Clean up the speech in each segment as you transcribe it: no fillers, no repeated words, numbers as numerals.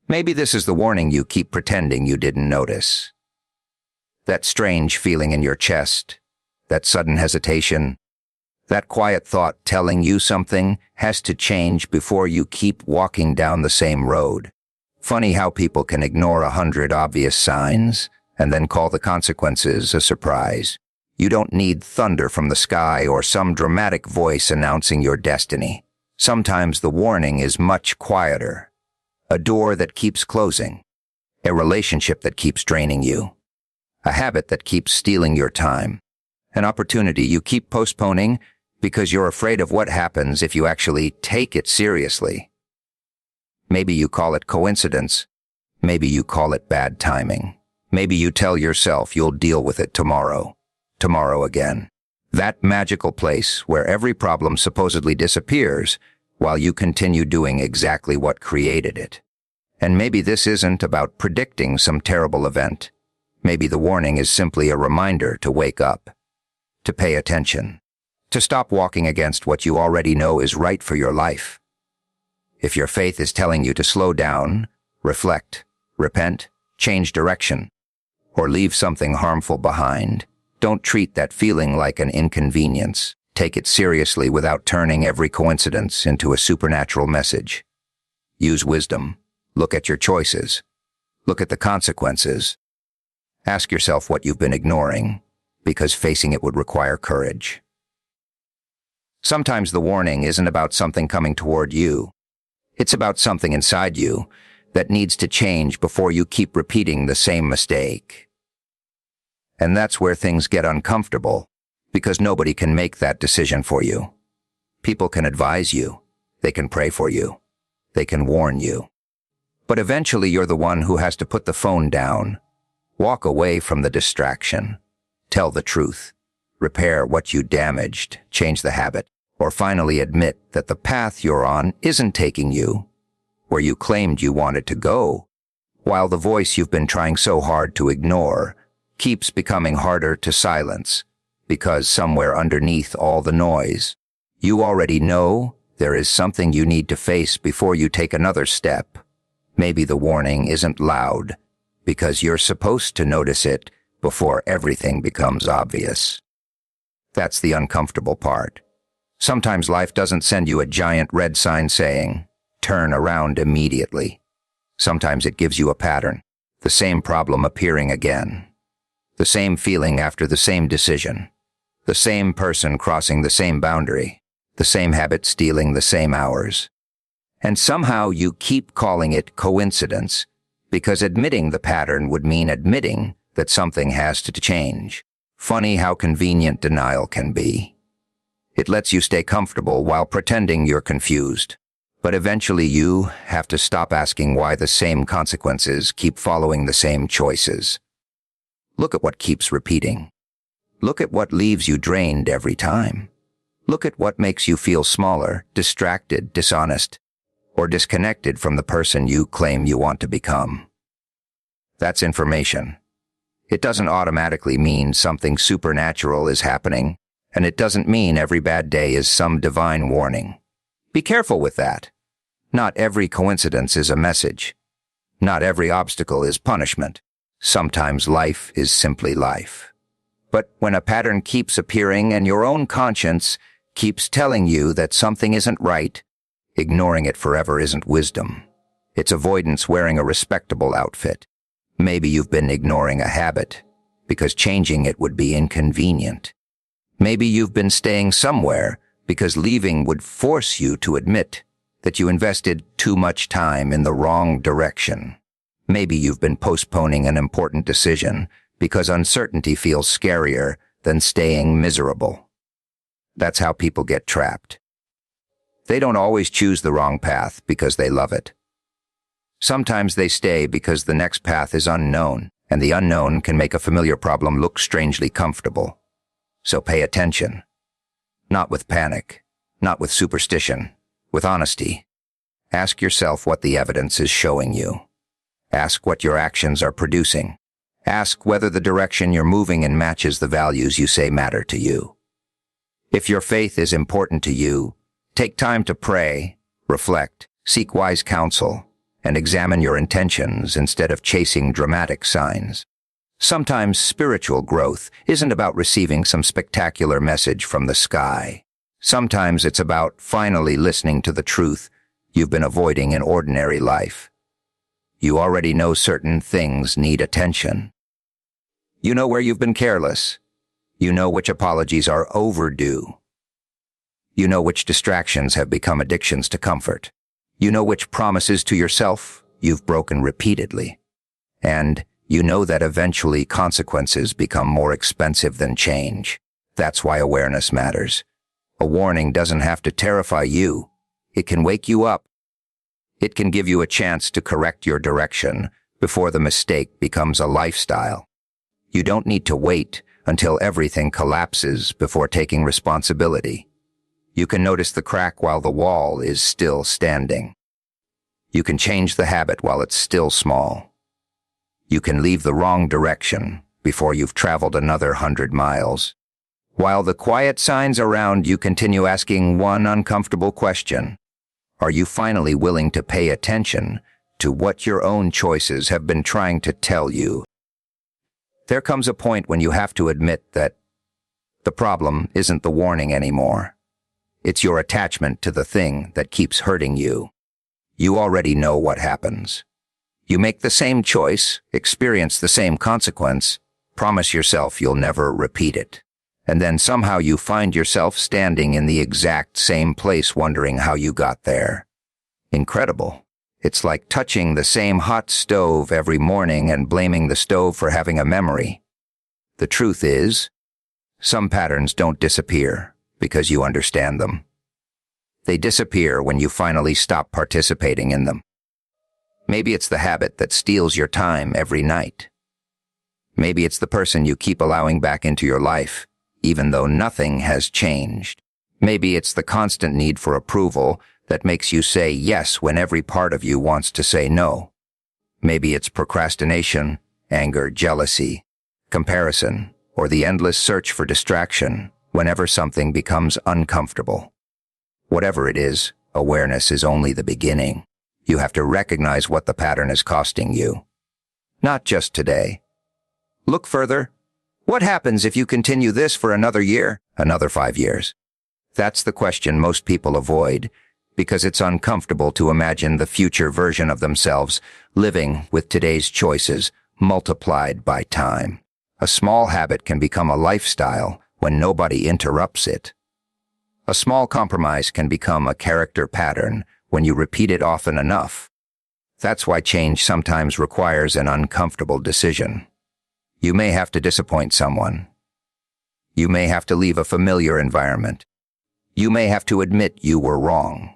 Maybe this is the warning you keep pretending you didn't notice. That strange feeling in your chest, that sudden hesitation, that quiet thought telling you something has to change before you keep walking down the same road. Funny how people can ignore 100 obvious signs and then call the consequences a surprise. You don't need thunder from the sky or some dramatic voice announcing your destiny. Sometimes the warning is much quieter. A door that keeps closing. A relationship that keeps draining you. A habit that keeps stealing your time. An opportunity you keep postponing because you're afraid of what happens if you actually take it seriously. Maybe you call it coincidence. Maybe you call it bad timing. Maybe you tell yourself you'll deal with it tomorrow. Tomorrow again. That magical place where every problem supposedly disappears while you continue doing exactly what created it. And maybe this isn't about predicting some terrible event. Maybe the warning is simply a reminder to wake up, to pay attention, to stop walking against what you already know is right for your life. If your faith is telling you to slow down, reflect, repent, change direction, or leave something harmful behind, don't treat that feeling like an inconvenience. Take it seriously without turning every coincidence into a supernatural message. Use wisdom. Look at your choices. Look at the consequences. Ask yourself what you've been ignoring, because facing it would require courage. Sometimes the warning isn't about something coming toward you. It's about something inside you that needs to change before you keep repeating the same mistake. And that's where things get uncomfortable, because nobody can make that decision for you. People can advise you. They can pray for you. They can warn you. But eventually you're the one who has to put the phone down, walk away from the distraction, tell the truth, repair what you damaged, change the habit, or finally admit that the path you're on isn't taking you where you claimed you wanted to go, while the voice you've been trying so hard to ignore keeps becoming harder to silence, because somewhere underneath all the noise, you already know there is something you need to face before you take another step. Maybe the warning isn't loud, because you're supposed to notice it before everything becomes obvious. That's the uncomfortable part. Sometimes life doesn't send you a giant red sign saying, "Turn around immediately." Sometimes it gives you a pattern, the same problem appearing again. The same feeling after the same decision. The same person crossing the same boundary. The same habit stealing the same hours. And somehow you keep calling it coincidence, because admitting the pattern would mean admitting that something has to change. Funny how convenient denial can be. It lets you stay comfortable while pretending you're confused. But eventually you have to stop asking why the same consequences keep following the same choices. Look at what keeps repeating. Look at what leaves you drained every time. Look at what makes you feel smaller, distracted, dishonest, or disconnected from the person you claim you want to become. That's information. It doesn't automatically mean something supernatural is happening, and it doesn't mean every bad day is some divine warning. Be careful with that. Not every coincidence is a message. Not every obstacle is punishment. Sometimes life is simply life. But when a pattern keeps appearing and your own conscience keeps telling you that something isn't right, ignoring it forever isn't wisdom. It's avoidance wearing a respectable outfit. Maybe you've been ignoring a habit because changing it would be inconvenient. Maybe you've been staying somewhere because leaving would force you to admit that you invested too much time in the wrong direction. Maybe you've been postponing an important decision because uncertainty feels scarier than staying miserable. That's how people get trapped. They don't always choose the wrong path because they love it. Sometimes they stay because the next path is unknown, and the unknown can make a familiar problem look strangely comfortable. So pay attention. Not with panic, not with superstition, with honesty. Ask yourself what the evidence is showing you. Ask what your actions are producing. Ask whether the direction you're moving in matches the values you say matter to you. If your faith is important to you, take time to pray, reflect, seek wise counsel, and examine your intentions instead of chasing dramatic signs. Sometimes spiritual growth isn't about receiving some spectacular message from the sky. Sometimes it's about finally listening to the truth you've been avoiding in ordinary life. You already know certain things need attention. You know where you've been careless. You know which apologies are overdue. You know which distractions have become addictions to comfort. You know which promises to yourself you've broken repeatedly. And you know that eventually consequences become more expensive than change. That's why awareness matters. A warning doesn't have to terrify you. It can wake you up. It can give you a chance to correct your direction before the mistake becomes a lifestyle. You don't need to wait until everything collapses before taking responsibility. You can notice the crack while the wall is still standing. You can change the habit while it's still small. You can leave the wrong direction before you've traveled another 100 miles. While the quiet signs around you continue asking one uncomfortable question, are you finally willing to pay attention to what your own choices have been trying to tell you? There comes a point when you have to admit that the problem isn't the warning anymore. It's your attachment to the thing that keeps hurting you. You already know what happens. You make the same choice, experience the same consequence, promise yourself you'll never repeat it. And then somehow you find yourself standing in the exact same place wondering how you got there. Incredible. It's like touching the same hot stove every morning and blaming the stove for having a memory. The truth is, some patterns don't disappear because you understand them. They disappear when you finally stop participating in them. Maybe it's the habit that steals your time every night. Maybe it's the person you keep allowing back into your life, even though nothing has changed. Maybe it's the constant need for approval that makes you say yes when every part of you wants to say no. Maybe it's procrastination, anger, jealousy, comparison, or the endless search for distraction whenever something becomes uncomfortable. Whatever it is, awareness is only the beginning. You have to recognize what the pattern is costing you. Not just today. Look further. What happens if you continue this for another year, another 5 years? That's the question most people avoid because it's uncomfortable to imagine the future version of themselves living with today's choices multiplied by time. A small habit can become a lifestyle when nobody interrupts it. A small compromise can become a character pattern when you repeat it often enough. That's why change sometimes requires an uncomfortable decision. You may have to disappoint someone. You may have to leave a familiar environment. You may have to admit you were wrong.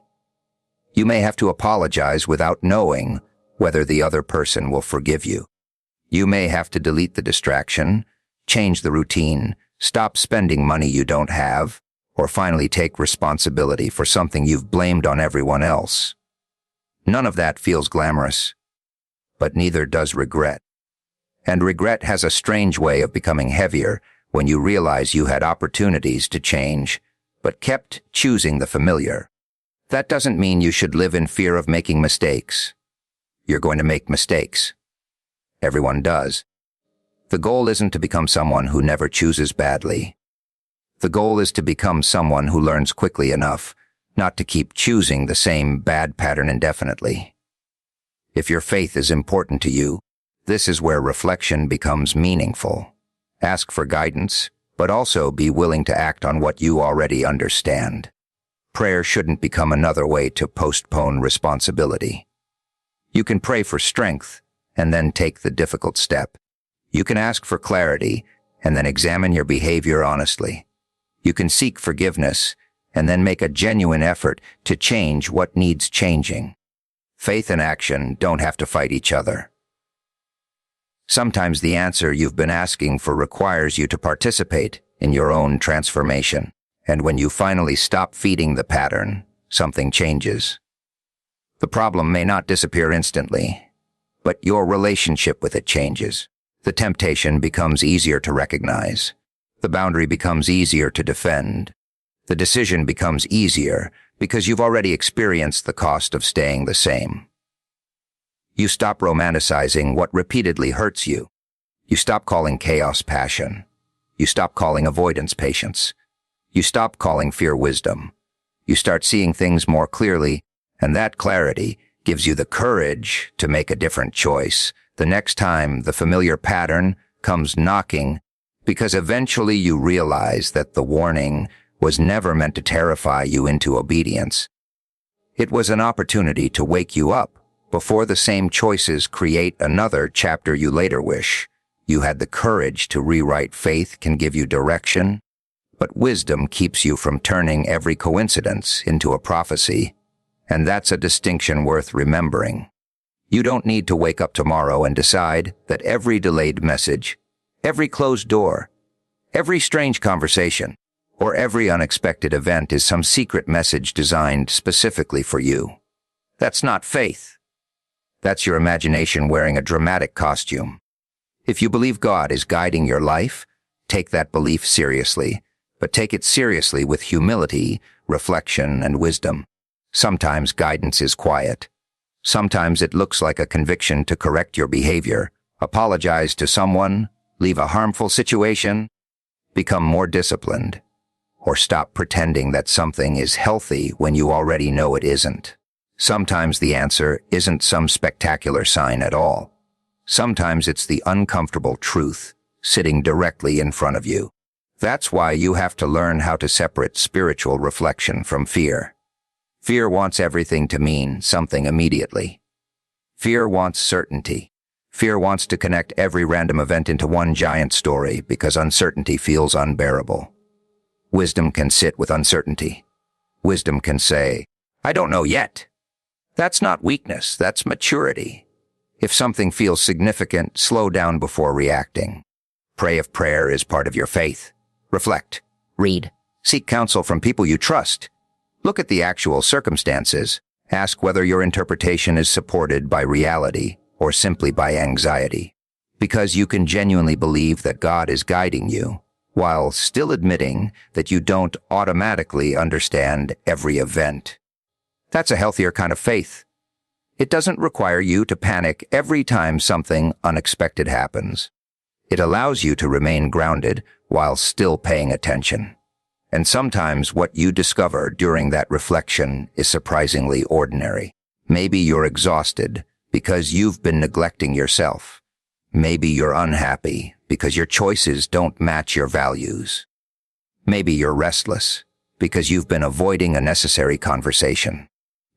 You may have to apologize without knowing whether the other person will forgive you. You may have to delete the distraction, change the routine, stop spending money you don't have, or finally take responsibility for something you've blamed on everyone else. None of that feels glamorous, but neither does regret. And regret has a strange way of becoming heavier when you realize you had opportunities to change, but kept choosing the familiar. That doesn't mean you should live in fear of making mistakes. You're going to make mistakes. Everyone does. The goal isn't to become someone who never chooses badly. The goal is to become someone who learns quickly enough not to keep choosing the same bad pattern indefinitely. If your faith is important to you, this is where reflection becomes meaningful. Ask for guidance, but also be willing to act on what you already understand. Prayer shouldn't become another way to postpone responsibility. You can pray for strength and then take the difficult step. You can ask for clarity and then examine your behavior honestly. You can seek forgiveness and then make a genuine effort to change what needs changing. Faith and action don't have to fight each other. Sometimes the answer you've been asking for requires you to participate in your own transformation. And when you finally stop feeding the pattern, something changes. The problem may not disappear instantly, but your relationship with it changes. The temptation becomes easier to recognize. The boundary becomes easier to defend. The decision becomes easier because you've already experienced the cost of staying the same. You stop romanticizing what repeatedly hurts you. You stop calling chaos passion. You stop calling avoidance patience. You stop calling fear wisdom. You start seeing things more clearly, and that clarity gives you the courage to make a different choice the next time the familiar pattern comes knocking, because eventually you realize that the warning was never meant to terrify you into obedience. It was an opportunity to wake you up before the same choices create another chapter you later wish you had the courage to rewrite. Faith can give you direction, but wisdom keeps you from turning every coincidence into a prophecy, and that's a distinction worth remembering. You don't need to wake up tomorrow and decide that every delayed message, every closed door, every strange conversation, or every unexpected event is some secret message designed specifically for you. That's not faith. That's your imagination wearing a dramatic costume. If you believe God is guiding your life, take that belief seriously, but take it seriously with humility, reflection, and wisdom. Sometimes guidance is quiet. Sometimes it looks like a conviction to correct your behavior, apologize to someone, leave a harmful situation, become more disciplined, or stop pretending that something is healthy when you already know it isn't. Sometimes the answer isn't some spectacular sign at all. Sometimes it's the uncomfortable truth sitting directly in front of you. That's why you have to learn how to separate spiritual reflection from fear. Fear wants everything to mean something immediately. Fear wants certainty. Fear wants to connect every random event into one giant story because uncertainty feels unbearable. Wisdom can sit with uncertainty. Wisdom can say, "I don't know yet." That's not weakness, that's maturity. If something feels significant, slow down before reacting. Pray if prayer is part of your faith. Reflect. Read. Seek counsel from people you trust. Look at the actual circumstances. Ask whether your interpretation is supported by reality or simply by anxiety. Because you can genuinely believe that God is guiding you, while still admitting that you don't automatically understand every event. That's a healthier kind of faith. It doesn't require you to panic every time something unexpected happens. It allows you to remain grounded while still paying attention. And sometimes what you discover during that reflection is surprisingly ordinary. Maybe you're exhausted because you've been neglecting yourself. Maybe you're unhappy because your choices don't match your values. Maybe you're restless because you've been avoiding a necessary conversation.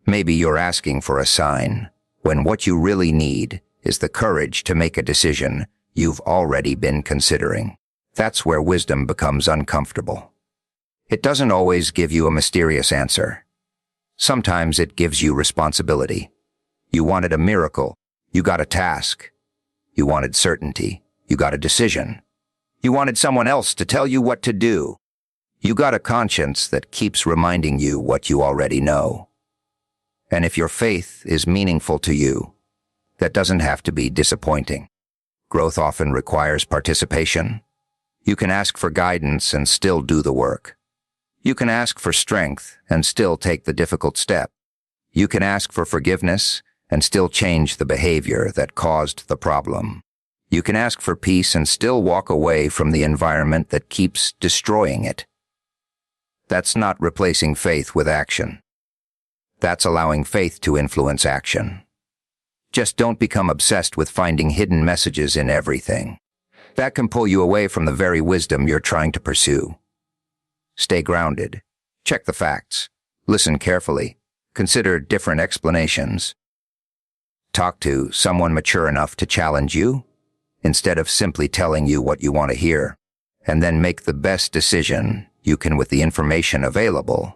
Maybe you're asking for a sign when what you really need is the courage to make a decision you've already been considering. That's where wisdom becomes uncomfortable. It doesn't always give you a mysterious answer. Sometimes it gives you responsibility. You wanted a miracle, you got a task. You wanted certainty, you got a decision. You wanted someone else to tell you what to do. You got a conscience that keeps reminding you what you already know. And if your faith is meaningful to you, that doesn't have to be disappointing. Growth often requires participation. You can ask for guidance and still do the work. You can ask for strength and still take the difficult step. You can ask for forgiveness and still change the behavior that caused the problem. You can ask for peace and still walk away from the environment that keeps destroying it. That's not replacing faith with action. That's allowing faith to influence action. Just don't become obsessed with finding hidden messages in everything. That can pull you away from the very wisdom you're trying to pursue. Stay grounded. Check the facts. Listen carefully. Consider different explanations. Talk to someone mature enough to challenge you, instead of simply telling you what you want to hear, and then make the best decision you can with the information available.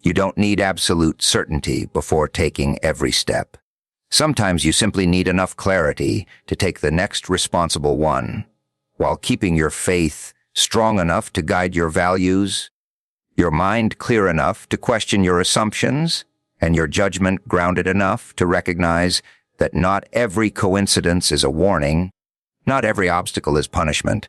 You don't need absolute certainty before taking every step. Sometimes you simply need enough clarity to take the next responsible one, while keeping your faith strong enough to guide your values, your mind clear enough to question your assumptions, and your judgment grounded enough to recognize that not every coincidence is a warning, not every obstacle is punishment,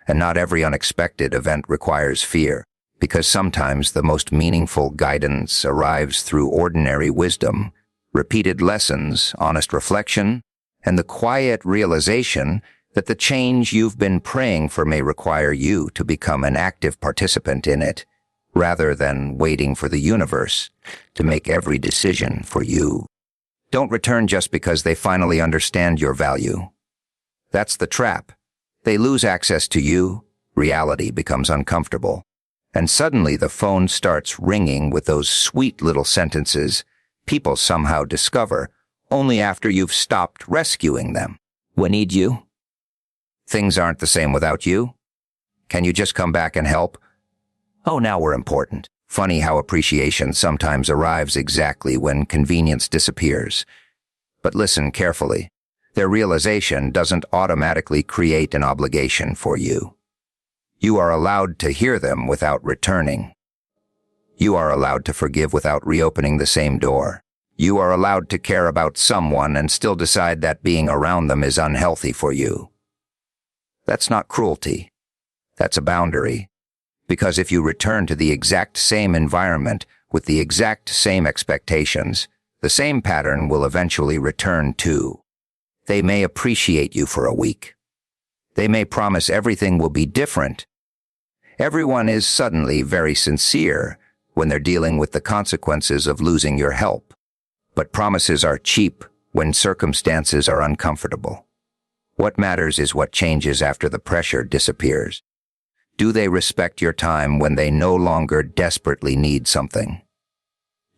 and not every unexpected event requires fear, because sometimes the most meaningful guidance arrives through ordinary wisdom, repeated lessons, honest reflection, and the quiet realization that the change you've been praying for may require you to become an active participant in it, rather than waiting for the universe to make every decision for you. Don't return just because they finally understand your value. That's the trap. They lose access to you, reality becomes uncomfortable, and suddenly the phone starts ringing with those sweet little sentences people somehow discover only after you've stopped rescuing them. We need you. Things aren't the same without you. Can you just come back and help? Oh, now we're important. Funny how appreciation sometimes arrives exactly when convenience disappears. But listen carefully. Their realization doesn't automatically create an obligation for you. You are allowed to hear them without returning. You are allowed to forgive without reopening the same door. You are allowed to care about someone and still decide that being around them is unhealthy for you. That's not cruelty. That's a boundary. Because if you return to the exact same environment with the exact same expectations, the same pattern will eventually return too. They may appreciate you for a week. They may promise everything will be different. Everyone is suddenly very sincere when they're dealing with the consequences of losing your help. But promises are cheap when circumstances are uncomfortable. What matters is what changes after the pressure disappears. Do they respect your time when they no longer desperately need something?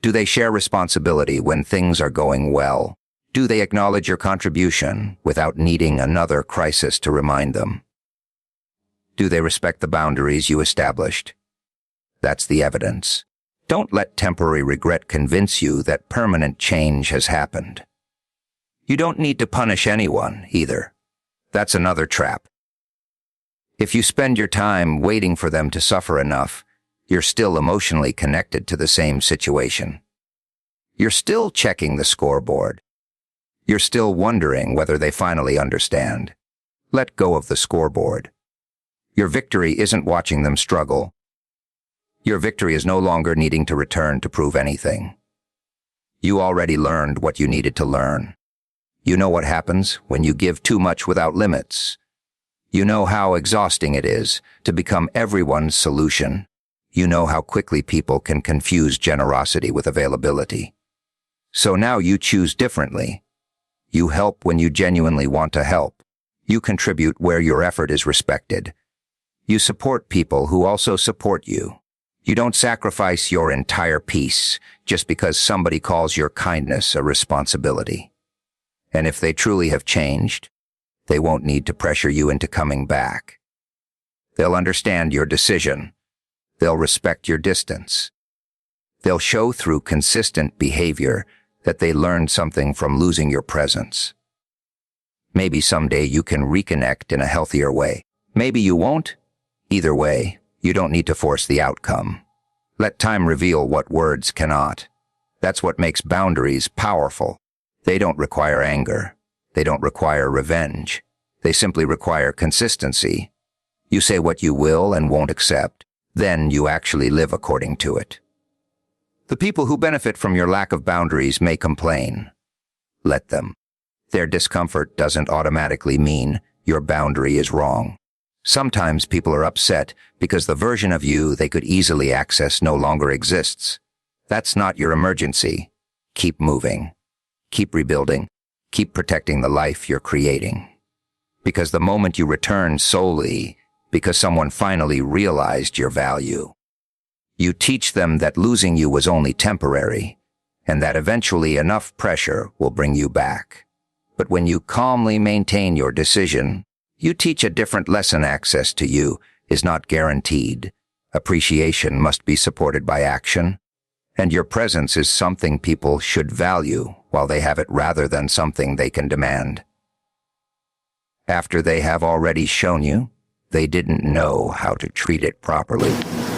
Do they share responsibility when things are going well? Do they acknowledge your contribution without needing another crisis to remind them? Do they respect the boundaries you established? That's the evidence. Don't let temporary regret convince you that permanent change has happened. You don't need to punish anyone, either. That's another trap. If you spend your time waiting for them to suffer enough, you're still emotionally connected to the same situation. You're still checking the scoreboard. You're still wondering whether they finally understand. Let go of the scoreboard. Your victory isn't watching them struggle. Your victory is no longer needing to return to prove anything. You already learned what you needed to learn. You know what happens when you give too much without limits. You know how exhausting it is to become everyone's solution. You know how quickly people can confuse generosity with availability. So now you choose differently. You help when you genuinely want to help. You contribute where your effort is respected. You support people who also support you. You don't sacrifice your entire peace just because somebody calls your kindness a responsibility. And if they truly have changed, they won't need to pressure you into coming back. They'll understand your decision. They'll respect your distance. They'll show through consistent behavior that they learned something from losing your presence. Maybe someday you can reconnect in a healthier way. Maybe you won't. Either way, you don't need to force the outcome. Let time reveal what words cannot. That's what makes boundaries powerful. They don't require anger. They don't require revenge. They simply require consistency. You say what you will and won't accept. Then you actually live according to it. The people who benefit from your lack of boundaries may complain. Let them. Their discomfort doesn't automatically mean your boundary is wrong. Sometimes people are upset because the version of you they could easily access no longer exists. That's not your emergency. Keep moving. Keep rebuilding. Keep protecting the life you're creating. Because the moment you return solely because someone finally realized your value, you teach them that losing you was only temporary, and that eventually enough pressure will bring you back. But when you calmly maintain your decision, you teach a different lesson. Access to you is not guaranteed. Appreciation must be supported by action, and your presence is something people should value while they have it rather than something they can demand. After they have already shown you, they didn't know how to treat it properly,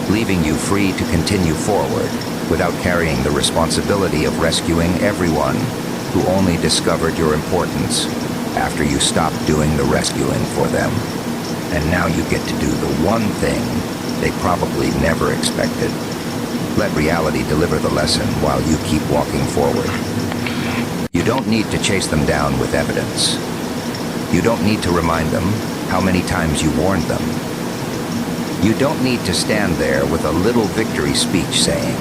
leaving you free to continue forward without carrying the responsibility of rescuing everyone who only discovered your importance after you stopped doing the rescuing for them. And now you get to do the one thing they probably never expected. Let reality deliver the lesson while you keep walking forward. don't need to chase them down with evidence. You don't need to remind them how many times you warned them. You don't need to stand there with a little victory speech saying,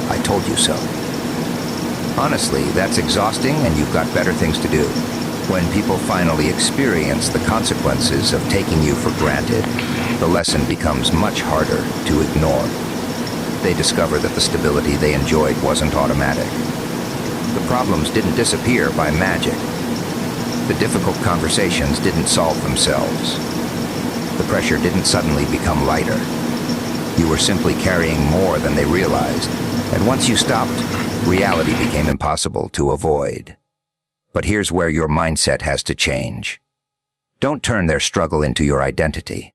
"I told you so." Honestly, that's exhausting and you've got better things to do. When people finally experience the consequences of taking you for granted, the lesson becomes much harder to ignore. They discover that the stability they enjoyed wasn't automatic. The problems didn't disappear by magic. The difficult conversations didn't solve themselves. The pressure didn't suddenly become lighter. You were simply carrying more than they realized, and once you stopped, reality became impossible to avoid. But here's where your mindset has to change. Don't turn their struggle into your identity.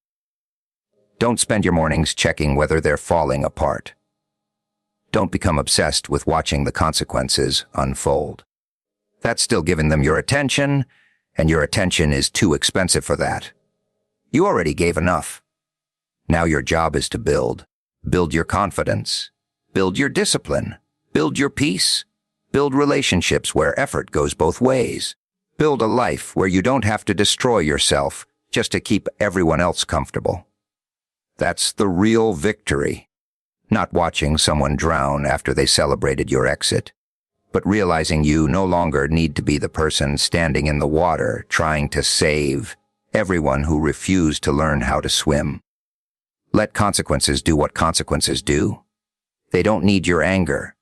Don't spend your mornings checking whether they're falling apart. Don't become obsessed with watching the consequences unfold. That's still giving them your attention, and your attention is too expensive for that. You already gave enough. Now your job is to build. Build your confidence. Build your discipline. Build your peace. Build relationships where effort goes both ways. Build a life where you don't have to destroy yourself just to keep everyone else comfortable. That's the real victory. Not watching someone drown after they celebrated your exit, but realizing you no longer need to be the person standing in the water trying to save everyone who refused to learn how to swim. Let consequences do what consequences do. They don't need your anger.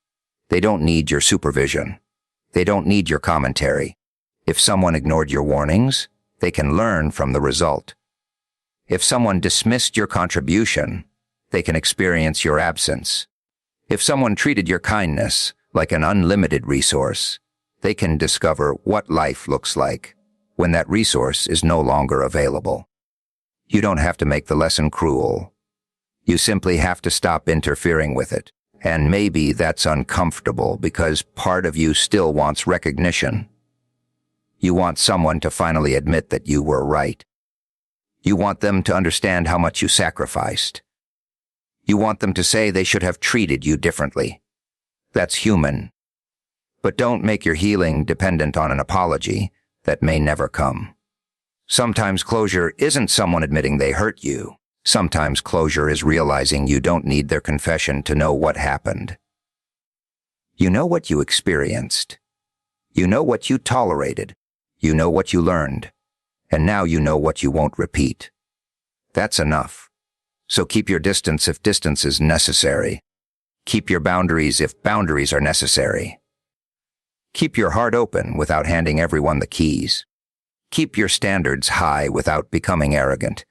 They don't need your supervision. They don't need your commentary. If someone ignored your warnings, they can learn from the result. If someone dismissed your contribution, they can experience your absence. If someone treated your kindness like an unlimited resource, they can discover what life looks like when that resource is no longer available. You don't have to make the lesson cruel. You simply have to stop interfering with it. And maybe that's uncomfortable because part of you still wants recognition. You want someone to finally admit that you were right. You want them to understand how much you sacrificed. You want them to say they should have treated you differently. That's human. But don't make your healing dependent on an apology that may never come. Sometimes closure isn't someone admitting they hurt you. Sometimes closure is realizing you don't need their confession to know what happened. You know what you experienced. You know what you tolerated. You know what you learned. And now you know what you won't repeat. That's enough. So keep your distance if distance is necessary. Keep your boundaries if boundaries are necessary. Keep your heart open without handing everyone the keys. Keep your standards high without becoming arrogant.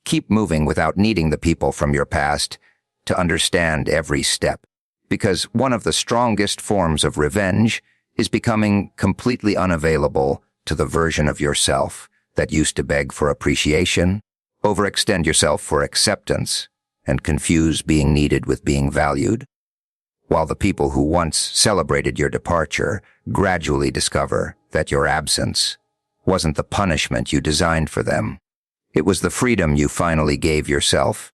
Keep moving without needing the people from your past to understand every step. Because one of the strongest forms of revenge is becoming completely unavailable to the version of yourself that used to beg for appreciation, overextend yourself for acceptance, and confuse being needed with being valued, while the people who once celebrated your departure gradually discover that your absence wasn't the punishment you designed for them. It was the freedom you finally gave yourself,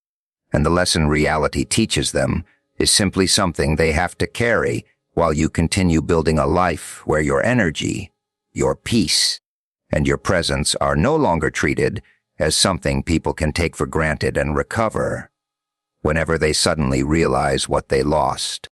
and the lesson reality teaches them is simply something they have to carry while you continue building a life where your energy, your peace, and your presence are no longer treated as something people can take for granted and recover whenever they suddenly realize what they lost.